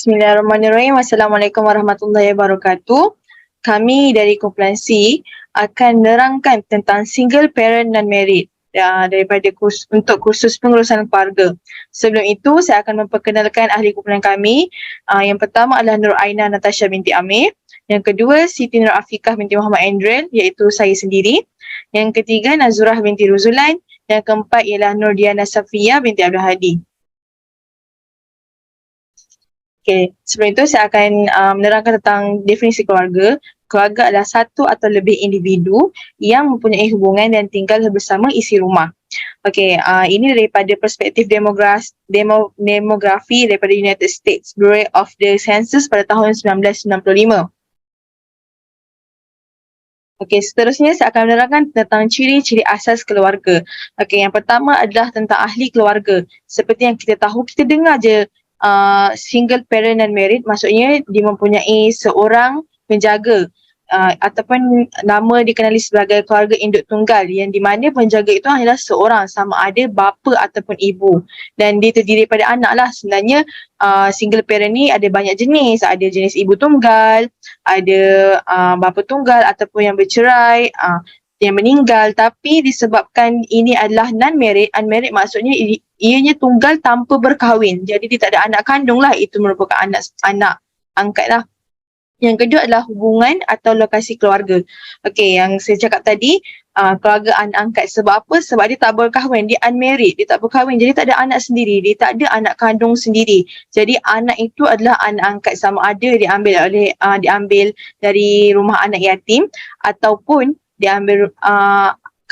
Bismillahirrahmanirrahim. Assalamualaikum warahmatullahi wabarakatuh. Kami dari kumpulan C akan menerangkan tentang single parent non-married daripada untuk kursus pengurusan keluarga. Sebelum itu, saya akan memperkenalkan ahli kumpulan kami. Yang pertama adalah Nur Aina Natasha binti Amir. Yang kedua, Siti Nur Afiqah binti Muhammad Andrel, iaitu saya sendiri. Yang ketiga, Nazurah binti Ruzulan. Yang keempat ialah Nur Diana Safiyah binti Abdul Hadi. Okay, sebelum itu saya akan menerangkan tentang definisi keluarga. Keluarga adalah satu atau lebih individu yang mempunyai hubungan dan tinggal bersama isi rumah. Okey, ini daripada perspektif demografi daripada United States Bureau of the Census pada tahun 1995. Okey, seterusnya saya akan menerangkan tentang ciri-ciri asas keluarga. Okey, yang pertama adalah tentang ahli keluarga. Seperti yang kita tahu, kita dengar je single parent and married, maksudnya dia mempunyai seorang penjaga ataupun nama dikenali sebagai keluarga induk tunggal, yang di mana penjaga itu adalah seorang, sama ada bapa ataupun ibu, dan dia terdiri pada anak lah. Sebenarnya single parent ni ada banyak jenis. Ada jenis ibu tunggal, ada bapa tunggal ataupun yang bercerai, yang meninggal. Tapi disebabkan ini adalah non-married, unmarried maksudnya ianya tunggal tanpa berkahwin, jadi dia tak ada anak kandung lah, itu merupakan anak angkat lah. Yang kedua adalah hubungan atau lokasi keluarga. Okey, yang saya cakap tadi, keluarga anak angkat. Sebab apa? Sebab dia tak berkahwin, dia unmarried, dia tak berkahwin, jadi tak ada anak sendiri, dia tak ada anak kandung sendiri. Jadi anak itu adalah anak angkat, sama ada diambil dari rumah anak yatim ataupun diambil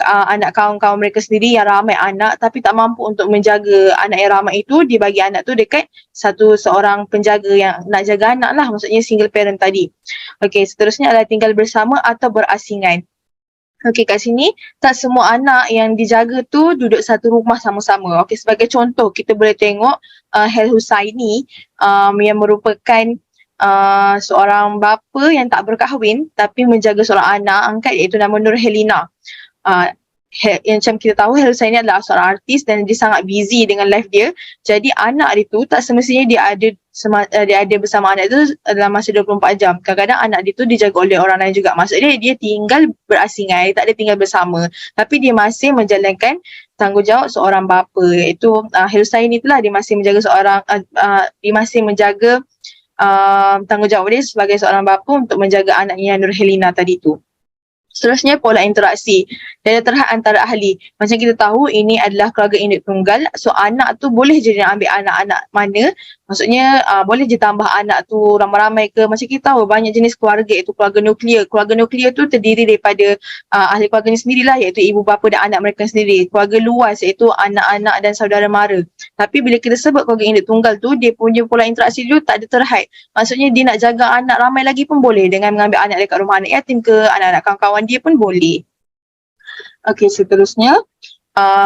anak kawan-kawan mereka sendiri yang ramai anak tapi tak mampu untuk menjaga anak yang ramai itu, dibagi anak tu dekat seorang penjaga yang nak jaga anak lah, maksudnya single parent tadi. Okey, seterusnya adalah tinggal bersama atau berasingan. Okey, kat sini tak semua anak yang dijaga tu duduk satu rumah sama-sama. Okey, sebagai contoh kita boleh tengok Hel Husaini yang merupakan seorang bapa yang tak berkahwin tapi menjaga seorang anak angkat, iaitu nama Nur Helina. Yang macam kita tahu, Hel Husaini adalah seorang artis dan dia sangat busy dengan life dia. Jadi anak dia tu tak semestinya dia ada bersama anak itu dalam masa 24 jam. Kadang-kadang anak dia tu dijaga oleh orang lain juga. Maksudnya dia tinggal berasingan, dia tak ada tinggal bersama, tapi dia masih menjalankan tanggungjawab seorang bapa, iaitu Hel Husaini itulah, dia masih menjaga tanggungjawab dia sebagai seorang bapa untuk menjaga anaknya Nur Helina tadi tu. Seterusnya, pola interaksi daya terhad antara ahli. Macam kita tahu, ini adalah keluarga induk tunggal. So anak tu boleh je dia ambil anak-anak mana. Maksudnya boleh je tambah anak tu ramai-ramai ke. Macam kita tahu banyak jenis keluarga, iaitu keluarga nuklear. Keluarga nuklear tu terdiri daripada ahli keluarganya sendirilah, iaitu ibu bapa dan anak mereka sendiri. Keluarga luas iaitu anak-anak dan saudara mara. Tapi bila kita sebut keluarga induk tunggal tu, dia punya pola interaksi dulu tak ada terhad. Maksudnya dia nak jaga anak ramai lagi pun boleh, dengan mengambil anak dekat rumah anak yatim ke, anak-anak kawan-kawan dia pun boleh. Okey, seterusnya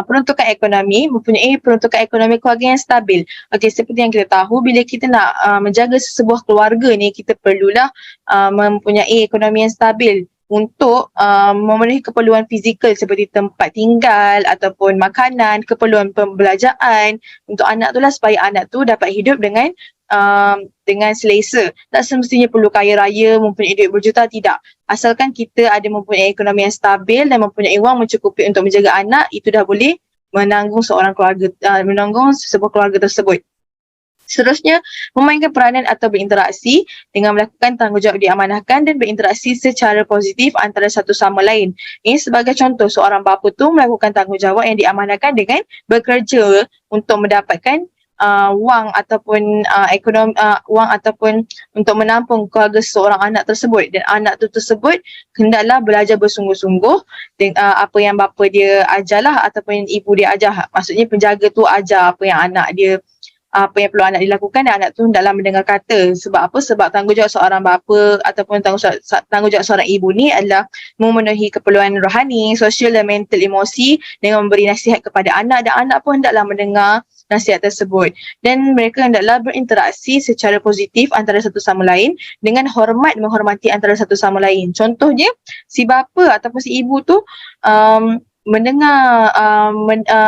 peruntukan ekonomi, mempunyai peruntukan ekonomi keluarga yang stabil. Okey, seperti yang kita tahu, bila kita nak menjaga sebuah keluarga ni, kita perlulah mempunyai ekonomi yang stabil untuk memenuhi keperluan fizikal seperti tempat tinggal ataupun makanan, keperluan pembelajaran untuk anak tu lah, supaya anak tu dapat hidup dengan selesa. Tak semestinya perlu kaya raya, mempunyai duit berjuta, tidak. Asalkan kita ada mempunyai ekonomi yang stabil dan mempunyai wang mencukupi untuk menjaga anak, itu dah boleh menanggung sebuah keluarga tersebut. Seterusnya, memainkan peranan atau berinteraksi dengan melakukan tanggungjawab diamanahkan dan berinteraksi secara positif antara satu sama lain. Ini sebagai contoh, seorang bapa tu melakukan tanggungjawab yang diamanahkan dengan bekerja untuk mendapatkan wang ataupun wang ataupun untuk menampung keluarga seorang anak tersebut, dan anak tu tersebut hendaklah belajar bersungguh-sungguh apa yang bapa dia ajarlah ataupun ibu dia ajar. Maksudnya penjaga tu ajar apa yang apa yang perlu anak dilakukan, dan anak tu hendaklah mendengar kata. Sebab apa? Sebab tanggungjawab seorang bapa ataupun tanggungjawab seorang ibu ni adalah memenuhi keperluan rohani, sosial dan mental emosi dengan memberi nasihat kepada anak, dan anak pun hendaklah mendengar nasihat tersebut, dan mereka hendaklah berinteraksi secara positif antara satu sama lain dengan menghormati antara satu sama lain. Contohnya, si bapa ataupun si ibu tu mendengar,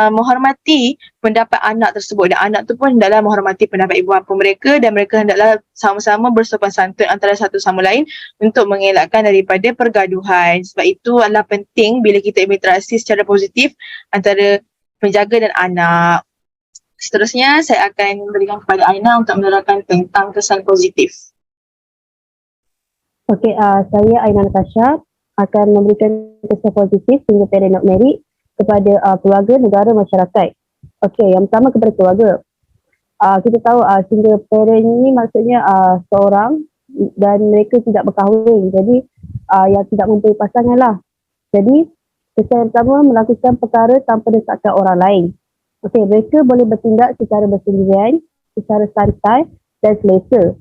menghormati pendapat anak tersebut, dan anak tu pun hendaklah menghormati pendapat ibu bapa mereka, dan mereka hendaklah sama-sama bersopan santun antara satu sama lain untuk mengelakkan daripada pergaduhan. Sebab itu adalah penting bila kita berinteraksi secara positif antara penjaga dan anak. Seterusnya saya akan berikan kepada Aina untuk menerangkan tentang kesan positif. Okey, saya Aina Natasha akan memberikan kesan positif single parent not married kepada keluarga, negara, masyarakat. Okey, yang pertama kepada keluarga. Kita tahu single parent ni maksudnya seorang dan mereka tidak berkahwin. Jadi yang tidak mempunyai pasangan lah. Jadi kesan yang pertama melakukan perkara tanpa desakan orang lain. Okey, mereka boleh bertindak secara bersendirian, secara santai dan selesa.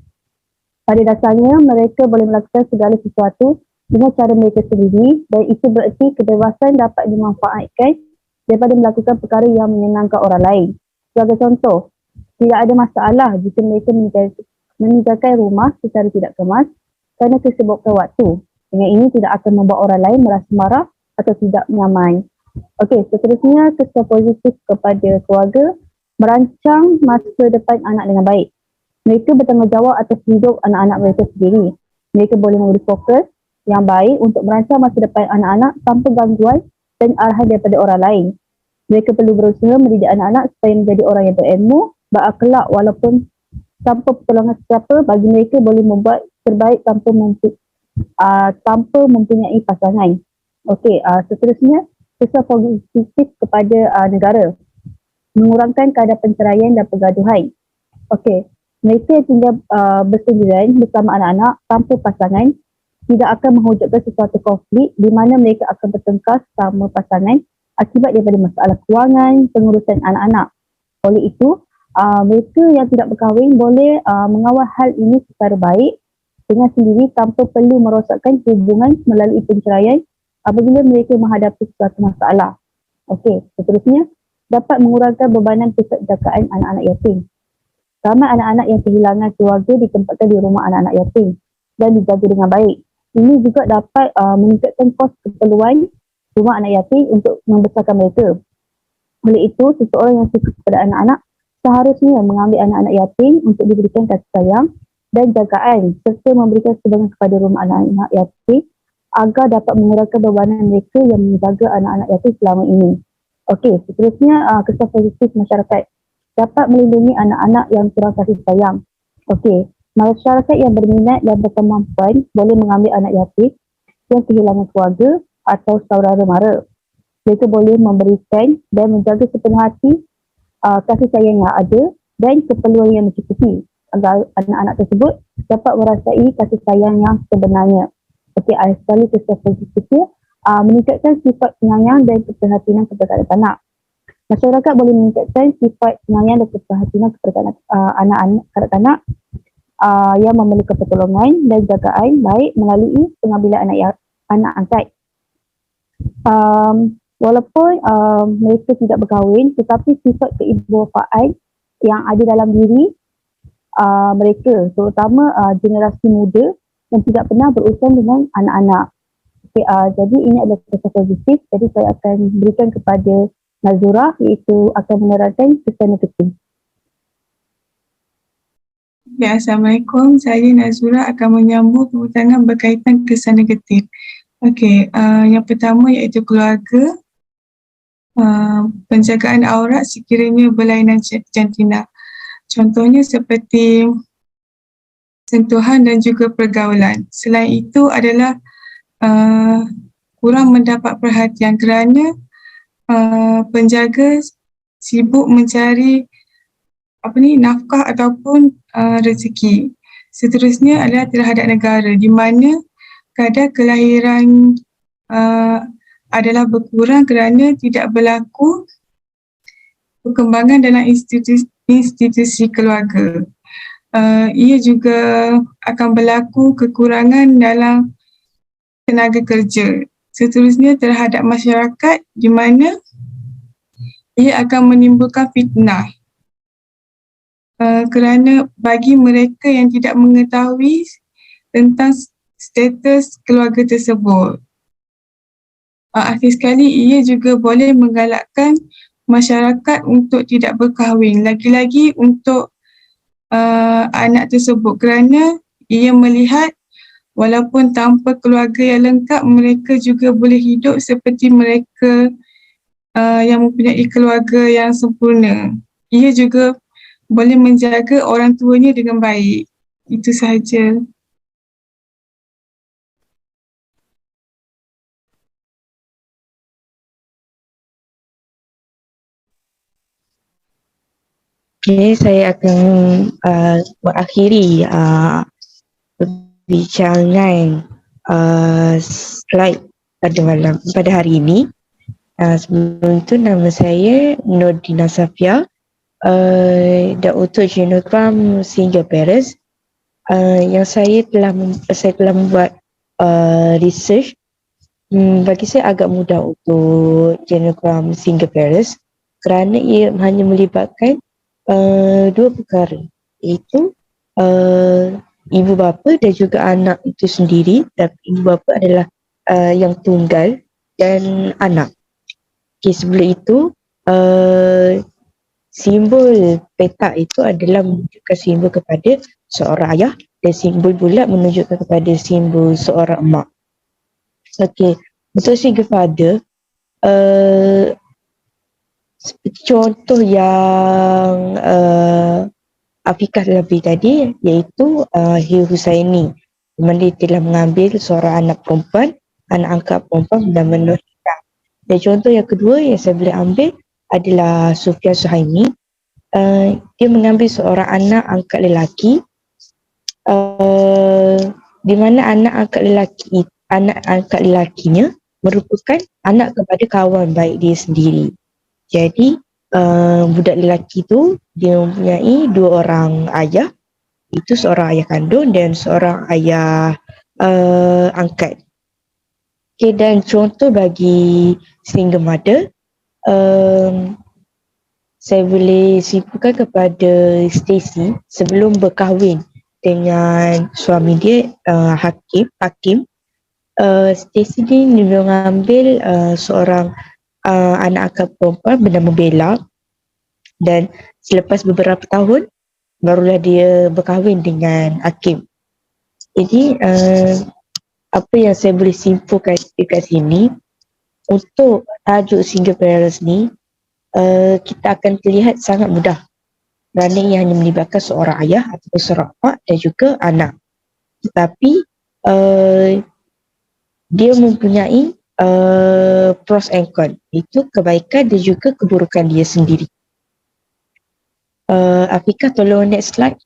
Pada dasarnya, mereka boleh melakukan segala sesuatu dengan cara mereka sendiri, dan itu bererti kebebasan dapat dimanfaatkan daripada melakukan perkara yang menyenangkan orang lain. Sebagai contoh, tidak ada masalah jika mereka meninggalkan rumah secara tidak kemas kerana kesibukan waktu. Dengan ini tidak akan membuat orang lain merasa marah atau tidak nyaman. Okey, seterusnya kesan positif kepada keluarga, merancang masa depan anak dengan baik. Mereka bertanggungjawab atas hidup anak-anak mereka sendiri. Mereka boleh memberi fokus yang baik untuk merancang masa depan anak-anak tanpa gangguan dan arahan daripada orang lain. Mereka perlu berusaha mendidik anak-anak supaya menjadi orang yang berilmu, berakhlak walaupun tanpa pertolongan sesiapa. Bagi mereka boleh membuat terbaik tanpa mempunyai pasangan. Okey, seterusnya kesan positif kepada negara, mengurangkan kadar perceraian dan pergaduhan. Okey, mereka yang tinggal bersendirian bersama anak-anak tanpa pasangan tidak akan mewujudkan sesuatu konflik di mana mereka akan bertengkar sama pasangan akibat daripada masalah kewangan, pengurusan anak-anak. Oleh itu, mereka yang tidak berkahwin boleh mengawal hal ini secara baik dengan sendiri tanpa perlu merosakkan hubungan melalui penceraian apabila mereka menghadapi suatu masalah. Okey, seterusnya dapat mengurangkan bebanan pusat jagaan anak-anak yatim. Ramai anak-anak yang kehilangan keluarga ditempatkan di rumah anak-anak yatim dan dijaga dengan baik. Ini juga dapat meningkatkan kos keperluan rumah anak yatim untuk membesarkan mereka. Oleh itu, seseorang yang suka kepada anak-anak seharusnya mengambil anak-anak yatim untuk diberikan kasih sayang dan jagaan serta memberikan sumbangan kepada rumah anak-anak yatim agar dapat mengurangkan bebanan mereka yang menjaga anak-anak yatim selama ini. Okey, seterusnya kesan positif masyarakat, dapat melindungi anak-anak yang kurang kasih sayang. Okey, masyarakat yang berminat dan berkemampuan boleh mengambil anak yatim yang kehilangan keluarga atau saudara mara. Mereka boleh memberikan dan menjaga sepenuh hati kasih sayang yang ada dan keperluan yang mencukupi agar anak-anak tersebut dapat merasai kasih sayang yang sebenarnya. Okey, sekali kesan positifnya meningkatkan sifat penyayang dan keperhatian kepada anak-anak. Masyarakat boleh meningkatkan sifat penyayang dan keperhatian kepada anak-anak kanak-kanak yang memerlukan pertolongan dan jagaan baik melalui pengambilan anak angkat. Walaupun mereka tidak berkahwin, tetapi sifat keibubapaan yang ada dalam diri mereka, terutama generasi muda yang tidak pernah berurusan dengan anak-anak. Okay, jadi ini adalah kesan positif. Jadi saya akan berikan kepada Nazura, iaitu akan menerangkan kesan negatif. Ya, Assalamualaikum. Saya Nazura akan menyambung pembicaraan berkaitan kesan negatif. Okey, yang pertama iaitu keluarga. Penjagaan aurat sekiranya berlainan jantina. Contohnya seperti sentuhan dan juga pergaulan. Selain itu adalah kurang mendapat perhatian kerana penjaga sibuk mencari nafkah ataupun rezeki. Seterusnya adalah terhadap negara, di mana kadar kelahiran adalah berkurang kerana tidak berlaku perkembangan dalam institusi keluarga. Ia juga akan berlaku kekurangan dalam tenaga kerja. Seterusnya terhadap masyarakat, di mana ia akan menimbulkan fitnah kerana bagi mereka yang tidak mengetahui tentang status keluarga tersebut. akhir sekali ia juga boleh menggalakkan masyarakat untuk tidak berkahwin, lagi-lagi untuk anak tersebut, kerana ia melihat walaupun tanpa keluarga yang lengkap, mereka juga boleh hidup seperti mereka yang mempunyai keluarga yang sempurna. Ia juga boleh menjaga orang tuanya dengan baik. Itu sahaja. Okay, saya akan mengakhiri perbincangan slide pada hari ini. Sebelum itu, nama saya Nordina Safia, Dautor Genogram Single Parents. Yang saya telah membuat research. Bagi saya agak mudah untuk genogram single parents kerana ia hanya melibatkan dua perkara, iaitu ibu bapa dan juga anak itu sendiri. Tapi ibu bapa adalah yang tunggal dan anak. Okay, sebelum itu simbol petak itu adalah menunjukkan simbol kepada seorang ayah dan simbol bulat menunjukkan kepada simbol seorang emak. Okey, untuk single father, seperti contoh yang Afiqah lebih tadi, iaitu Hir Husaini, di mana dia telah mengambil seorang anak perempuan, anak angkat perempuan dan menurunkan. Dan contoh yang kedua yang saya boleh ambil adalah Sufyan Suhaimi. Dia mengambil seorang anak angkat lelaki, di mana anak angkat lelakinya merupakan anak kepada kawan baik dia sendiri. Jadi budak lelaki tu dia mempunyai dua orang ayah, itu seorang ayah kandung dan seorang ayah angkat. Okay, dan contoh bagi single mother, saya boleh simpulkan kepada Stacy sebelum berkahwin dengan suami dia Hakim. Stacy ni mengambil seorang anak angkat perempuan bernama Bella, dan selepas beberapa tahun barulah dia berkahwin dengan Hakim. Jadi apa yang saya boleh simpulkan dekat sini, untuk tajuk single parents ni kita akan terlihat sangat mudah kerana ia hanya melibatkan seorang ayah atau seorang mak dan juga anak. Tetapi dia mempunyai pros and cons, itu kebaikan dan juga keburukan dia sendiri. Afiqah, tolong next slide.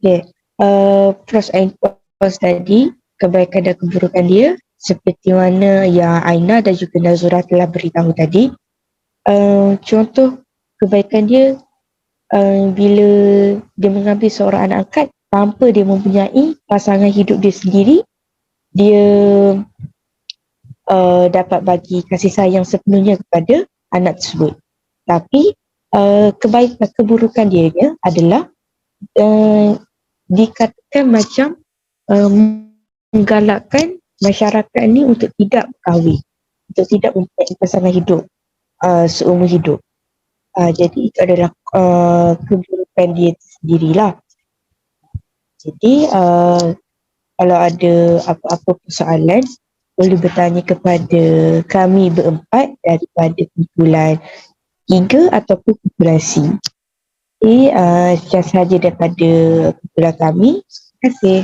Okay. Pros and cons tadi, kebaikan dan keburukan dia, seperti mana yang Aina dan juga Nazura telah beritahu tadi. Contoh kebaikan dia, bila dia mengambil seorang anak angkat tanpa dia mempunyai pasangan hidup dia sendiri, dia dapat bagi kasih sayang sepenuhnya kepada anak tersebut. Tapi kebaikan keburukan dia adalah dikatakan macam menggalakkan masyarakat ni untuk tidak berkahwin, untuk tidak mempunyai pasangan hidup seumur hidup. Jadi itu adalah keburukan dia sendirilah. Jadi kalau ada apa-apa persoalan, boleh bertanya kepada kami berempat daripada kumpulan 3 ataupun kumpulan C. Sekian sahaja daripada kumpulan kami. Terima kasih.